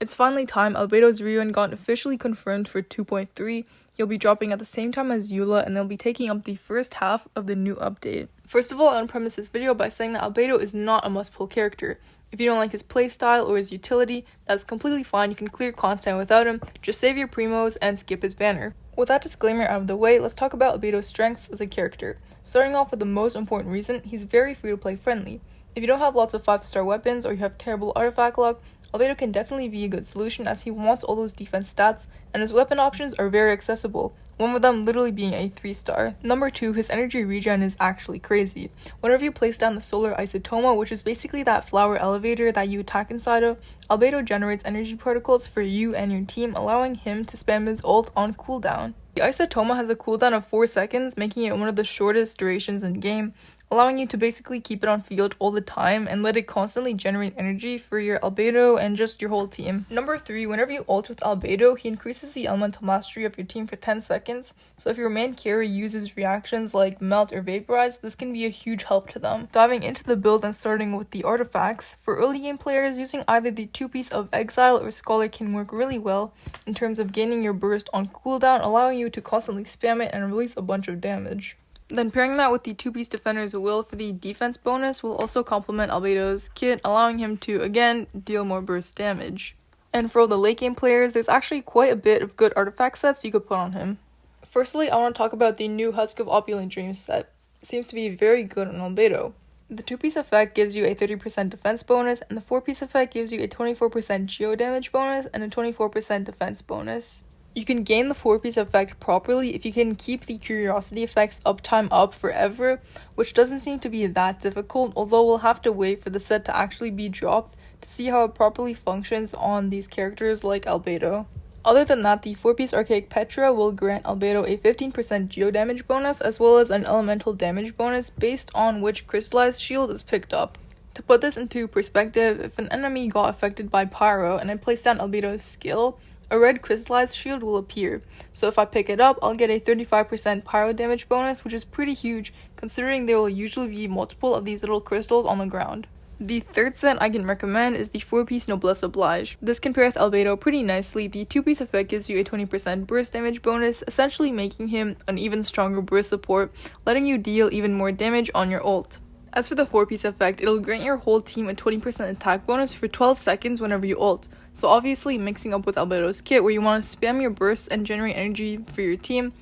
It's finally time. Albedo's rewind got officially confirmed for 2.3. He'll be dropping at the same time as Eula, and they'll be taking up the first half of the new update. First of all, I want to premise this video by saying that Albedo is not a must-pull character. If you don't like his playstyle or his utility, that's completely fine. You can clear content without him, just save your primos and skip his banner. With that disclaimer out of the way, let's talk about Albedo's strengths as a character. Starting off with the most important reason, he's very free-to-play friendly. If you don't have lots of 5-star weapons or you have terrible artifact luck, Albedo can definitely be a good solution as he wants all those defense stats, and his weapon options are very accessible, one of them literally being a 3-star. Number 2, his energy regen is actually crazy. Whenever you place down the solar isotoma, which is basically that flower elevator that you attack inside of, Albedo generates energy particles for you and your team, allowing him to spam his ult on cooldown. The isotoma has a cooldown of 4 seconds, making it one of the shortest durations in game, allowing you to basically keep it on field all the time and let it constantly generate energy for your Albedo and just your whole team. Number 3, whenever you ult with Albedo, he increases the elemental mastery of your team for 10 seconds, so if your main carry uses reactions like melt or vaporize, this can be a huge help to them. Diving into the build and starting with the artifacts, for early game players, using either the 2-piece of Exile or Scholar can work really well in terms of gaining your burst on cooldown, allowing you to constantly spam it and release a bunch of damage. Then pairing that with the 2-piece Defender's Will for the defense bonus will also complement Albedo's kit, allowing him to, again, deal more burst damage. And for all the late game players, there's actually quite a bit of good artifact sets you could put on him. Firstly, I want to talk about the new Husk of Opulent Dreams set. It seems to be very good on Albedo. The 2-piece effect gives you a 30% defense bonus, and the 4-piece effect gives you a 24% geo damage bonus and a 24% defense bonus. You can gain the 4-piece effect properly if you can keep the curiosity effect's uptime up forever, which doesn't seem to be that difficult, although we'll have to wait for the set to actually be dropped to see how it properly functions on these characters like Albedo. Other than that, the 4-piece Archaic Petra will grant Albedo a 15% geo damage bonus as well as an elemental damage bonus based on which crystallized shield is picked up. To put this into perspective, if an enemy got affected by Pyro and I placed down Albedo's skill, a red crystallized shield will appear, so if I pick it up, I'll get a 35% pyro damage bonus, which is pretty huge considering there will usually be multiple of these little crystals on the ground. The third set I can recommend is the 4-piece Noblesse Oblige. This can pair with Albedo pretty nicely. The 2-piece effect gives you a 20% burst damage bonus, essentially making him an even stronger burst support, letting you deal even more damage on your ult. As for the 4-piece effect, it'll grant your whole team a 20% attack bonus for 12 seconds whenever you ult. So obviously mixing up with Albedo's kit where you want to spam your bursts and generate energy for your team,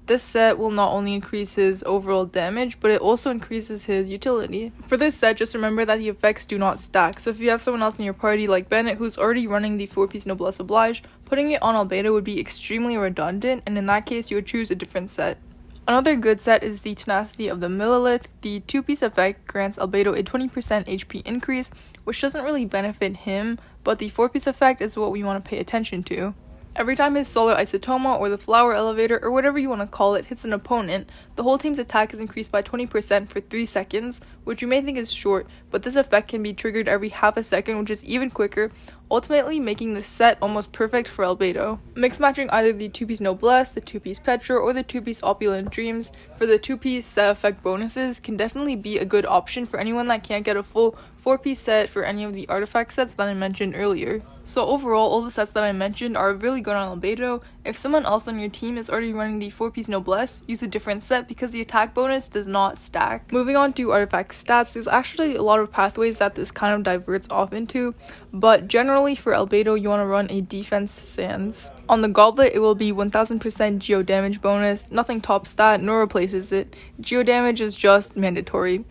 this set will not only increase his overall damage, but it also increases his utility. For this set, just remember that the effects do not stack, so if you have someone else in your party like Bennett who's already running the 4-piece Noblesse Oblige, putting it on Albedo would be extremely redundant, and in that case you would choose a different set. Another good set is the Tenacity of the Millilith. The 2-piece effect grants Albedo a 20% HP increase, which doesn't really benefit him, but the 4-piece effect is what we want to pay attention to. Every time his solar isotoma or the flower elevator or whatever you want to call it hits an opponent, the whole team's attack is increased by 20% for 3 seconds, which you may think is short, but this effect can be triggered every half a second, which is even quicker, ultimately making this set almost perfect for Albedo. Mix matching either the 2-piece Noblesse, the 2-piece Petra, or the 2-piece Opulent Dreams for the 2-piece set effect bonuses can definitely be a good option for anyone that can't get a full 4-piece set for any of the artifact sets that I mentioned earlier. So overall, all the sets that I mentioned are really good on Albedo. If someone else on your team is already running the 4-piece Noblesse, use a different set because the attack bonus does not stack. Moving on to artifact stats, there's actually a lot of pathways that this kind of diverts off into, but generally for Albedo you want to run a defense sans. On the goblet it will be 1000% geo damage bonus, nothing tops that nor replaces it. Geo damage is just mandatory.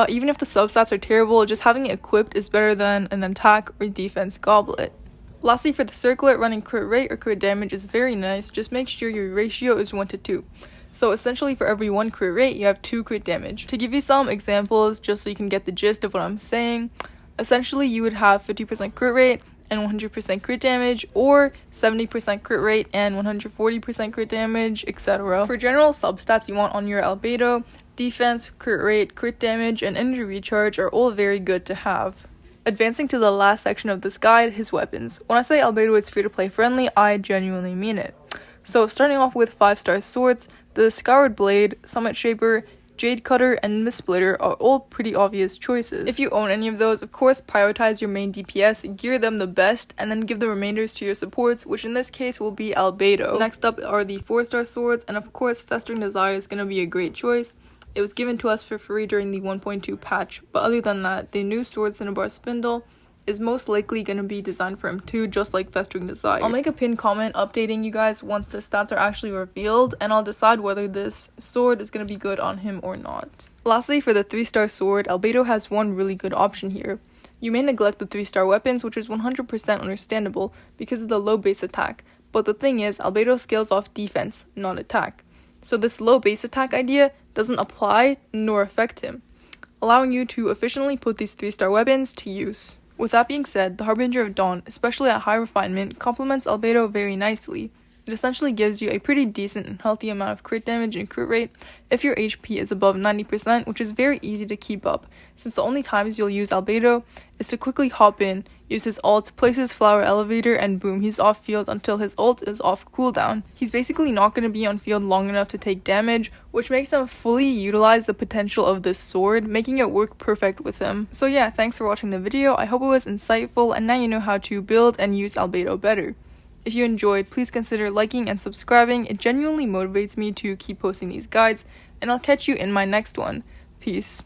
Even if the substats are terrible, just having it equipped is better than an attack or defense goblet. Lastly, for the circlet, running crit rate or crit damage is very nice, just make sure your ratio is 1 to 2. So essentially for every 1 crit rate, you have 2 crit damage. To give you some examples, just so you can get the gist of what I'm saying, essentially you would have 50% crit rate and 100% crit damage, or 70% crit rate and 140% crit damage, etc. For general substats you want on your Albedo, defense, crit rate, crit damage, and energy recharge are all very good to have. Advancing to the last section of this guide, his weapons. When I say Albedo is free-to-play friendly, I genuinely mean it. So starting off with 5-star swords, the Scoured Blade, Summit Shaper, Jade Cutter, and Mistsplitter are all pretty obvious choices. If you own any of those, of course prioritize your main DPS, gear them the best, and then give the remainders to your supports, which in this case will be Albedo. Next up are the 4-star swords, and of course Festering Desire is going to be a great choice. It was given to us for free during the 1.2 patch, but other than that, the new Sword Cinnabar Spindle is most likely going to be designed for him too, just like Festering Desire. I'll make a pinned comment updating you guys once the stats are actually revealed, and I'll decide whether this sword is going to be good on him or not. Lastly, for the 3-star sword, Albedo has one really good option here. You may neglect the 3-star weapons, which is 100% understandable because of the low base attack, but the thing is, Albedo scales off defense, not attack. So this low base attack idea doesn't apply nor affect him, allowing you to efficiently put these 3-star weapons to use. With that being said, the Harbinger of Dawn, especially at high refinement, complements Albedo very nicely. It essentially gives you a pretty decent and healthy amount of crit damage and crit rate if your HP is above 90%, which is very easy to keep up, since the only times you'll use Albedo is to quickly hop in, use his ult, place his flower elevator, and boom, he's off field until his ult is off cooldown. He's basically not going to be on field long enough to take damage, which makes him fully utilize the potential of this sword, making it work perfect with him. So yeah, thanks for watching the video. I hope it was insightful, and now you know how to build and use Albedo better. If you enjoyed, please consider liking and subscribing. It genuinely motivates me to keep posting these guides, and I'll catch you in my next one. Peace.